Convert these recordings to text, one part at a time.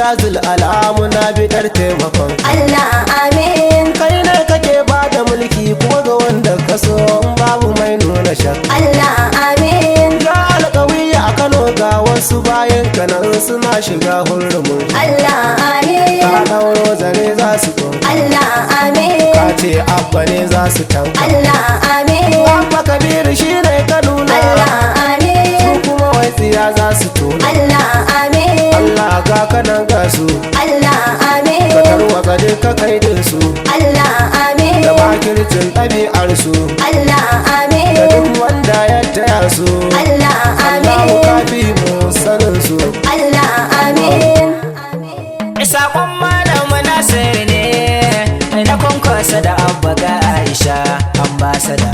ya zul al'amu na bidar taimakon Allah amin. kai ne kake ba da mulki kuma ga wanda ka so babu mai nuna shakka Allah amin. ya alƙawi a Kano ga wasu bayan kanan suna shiga hurumin Allah amin. ka dauro zare za su ko Allah amin. ka ce abba ne za su tanka Allah amin. abba kabiru shi ne ka nuna Allah su amin. kuma wai tsiya za su tona Allah amin. Allah ga kanan ga su Allah amin. ka tarwatsa duka kaidin su Allah amin. da makircin ɗabi'ar su Allah amin. da duk wanda ya taya su Allah Allahu amin. kafi mu sanin su Allah amin. Sakon malamu Nasir ne na kwankwasa da abba ga Aisha ambasada.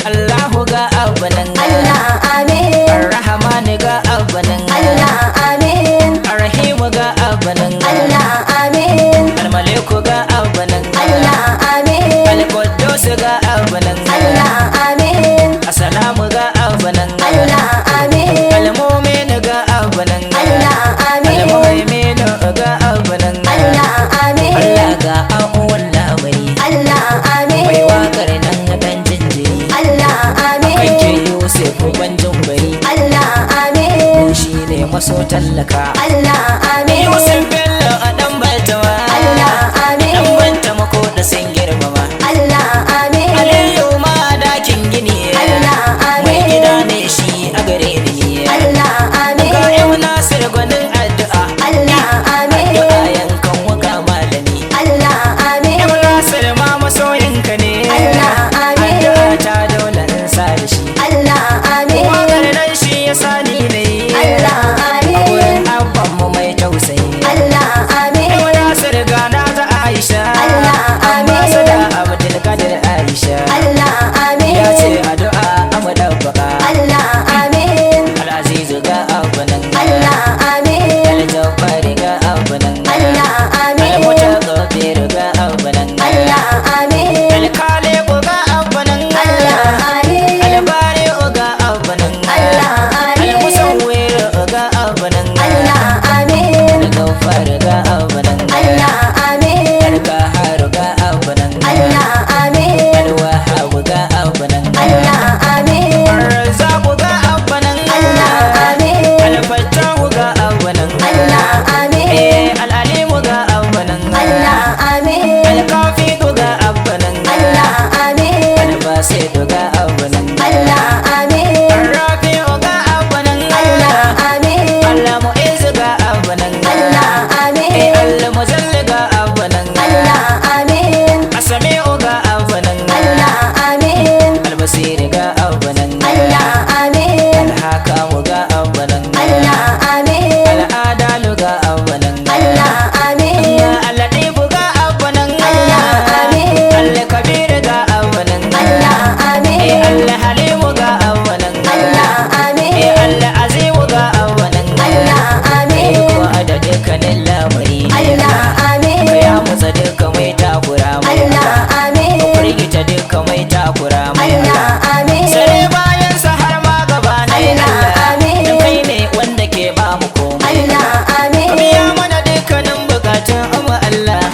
Allahu ga abba nan, Allah amin. Ar-Rahman ga abba nan, Allah amin. Ar-Rahim ga abba nan, Allah amin. Al-Maliku ga abba nan, Allah amin. Al-Quddus ga abba nan, Allah amin. As-Salamu ga abba nan, Allah amin. Al-Mu'min ga abba nan, Allah amin. Al-Muhaimin ga abba nan, Allah amin. Allah ga a'uwan labari, Allah mai amin. wakar nan dan jinjiri, Allah kanke amin. Yusuf banjin bari, Allah amin. shi ne maso tallaka. Allah amin. Yusuf Bello a dan Baltama, Allah dan amin. Baltama ko da sun girmama. Allah amin. Aliyu ma dakin gini, Allah mai amin. gida ne shi a gare ni. Allah amin. Ga yau Nasir gwanin addu'a, Allah amin. addu'a yankan waka malami. Allah amin. Yau Nasir ma masoyinka ne, Allah amin. addu'a ta dole in sa da shi. Allah amin. Wakar nan shi ya sani ne, Allah amin. a wurin abban mu mai tausayi. Allah amin. Yau Nasir gana ta Aisha, Allah amin. ambasada Abdulkadir Aisha. Allah amin. Ya ce addu'a amu dabbaka, Allah amin. Al-Azizu ga abanan, Allah amin. Al-Jabbari ga abanan, Allah amin. Al-Mutaqabbir ga abanan, Allah amin. Al-Khaliq ga abanan, Allah amin. Al-Bari'u ga abanan, Allah amin. Al-Musawwir ga abanan, Allah amin. Al-Ghaffar ga abanan, Allah amin. Al-Qahhar ga abanan, Allah amin. Al-Wahhab ga abanan, Allah amin. Ar-Razzaq ga abanan, Allah amin. Al-Fattah ga abanan, Allah amin. Al-Alim ga abanan, Allah amin. Al-Kafi ga abanan, Allah amin. Al-Basit ga abanan, Allah amin. Ar-Rafi ga abanan, Allah amin. Al-Mu'izz ga abanan, Allah amin. Al-Muzall ga abanan, Allah amin. As-Sami'u ga abanan, Allah amin. Al-Basir ga abanan, Allah amin. Al-Hakam ga abanan, Allah amin. Al-Adalu ga abanan, Allah amin. Al-Latif ga abanan, Allah amin. Al-Kabir ga abanan, Allah amin. Al-Halim ga abanan, Allah amin. Al-Azim ga abanan, Allah amin. ko da dukkanin lamari, Allah amin. ya mutsa duka mai takura mai, Allah amin. firgita duka mai takura mai, Allah amin. sare bayan sa har ma gaba na Allah amin. dan kai ne wanda ke ba mu komai, Allah amin. biya mana dukkanin bukatun mu Allah,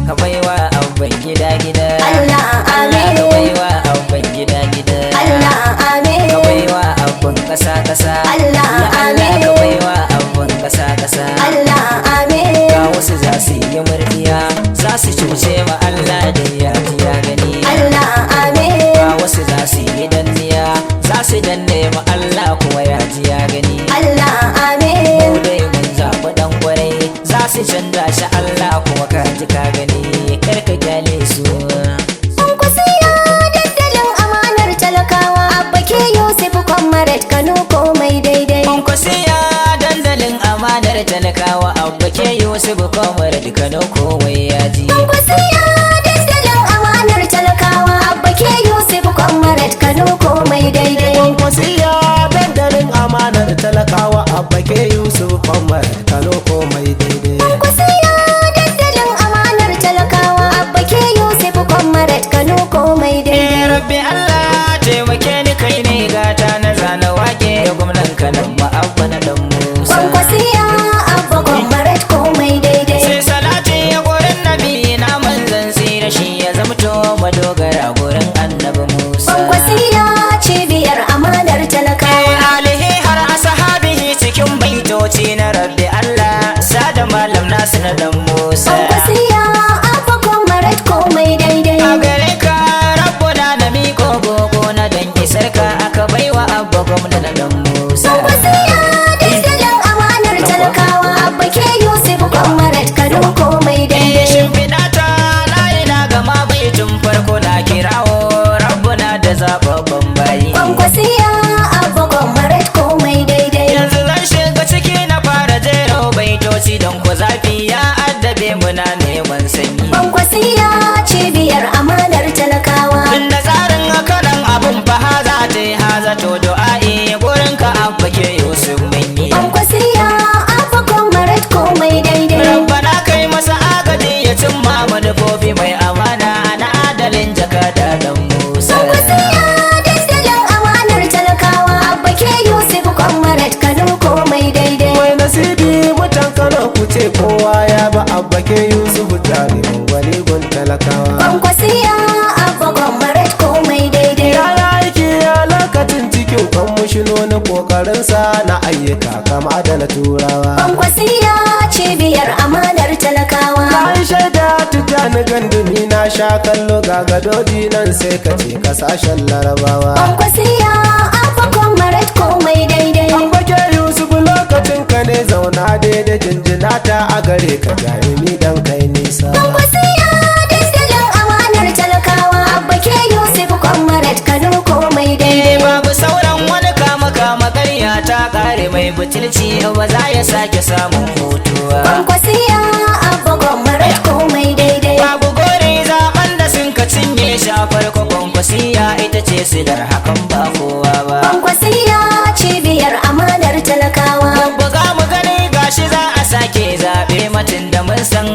ka baiwa abban gida gida, Allah Allah amin. ka baiwa abban gida gida, Allah amin. ka baiwa abban kasa kasa, Allah Allah amin. ka baiwa abban kasa kasa. Allah amin. Ga wasu za su yi murdiya, za su cuce ma Allah da ya ji ya gani. Allah amin. Ga wasu za su yi danniya, za su danne ma Allah kuwa ya ji ya gani. Allah amin. Mu dai mun zaɓi ɗan ƙwarai, za su canza shi Allah kuma ka ji ka gani, kar ka gyale su. Kwankwasiya dandalin amanar talakawa Abba ke Yusuf Kwamarat Kano komai daidai. Kwankwasiya dandalin amanar talakawa, Abba ke Yusuf Kwamar Kano komai ya ji. Kwankwasiya dandalin amanar talakawa Abba ke Yusuf Kwamarat Kano komai daidai. Kwankwasiya dandalin amanar talakawa abba ke Yusuf Kwamar Kano komai daidai Kwankwasiya dandalin amanar talakawa Abba ke Yusuf Kwamarat Kano komai daidai. Rabbi Allah taimake ni, kai ne gata na zana wake da gwamnan kanan ma'abba na danmu. cibiyar amanar talakawa. Inda tsarin hakanan abun fa haza ta yi haza to du'a'i gurin ka abba ke Yusuf mun yi. Kwankwasiya abba comrade komai daidai. Rabbana kai masa agaji ya cimma manufofi mai amana na adalin jakada dan Musa. Kwankwasiya dandalin amanar talakawa abba ke Yusuf comrade Kano komai daidai. Mai nasibi mutan Kano ku ce kowa ya ba abba ke Yusuf jarumin gwani gun talakawa. Kwankwasiya abba comrade komai daidai. Ya yi aiki a lokacin cikin kwamishinonin kokarinsa na ayyuka kama da na turawa. Kwankwasiya cibiyar amanar talakawa. Na yi shaida tijjani gandumi na sha kallo ga gadoji nan sai ka ce kasashen larabawa. Kwankwasiya abba comrade komai daidai. Abba ke Yusuf lokacin ka ne zauna daidai jinjina ta a gare ka jarumi dan kai nisa. Kwankwasiya dandalin amanar talakawa abba ke Yusuf comrade Kano komai daidai. Babu sauran wani kama ƙarya ta ƙare mai butulci ba za ya sake samun hutuwa. Kwankwasiya abba comrade komai daidai. Babu gore zaben da sun ka cinye shi a farko kwankwasiya ita ce silar hakan ba kowa ba. Kwankwasiya cibiyar amanar talakawa. Buga mu gani gashi za a sake zaɓe matin da mun san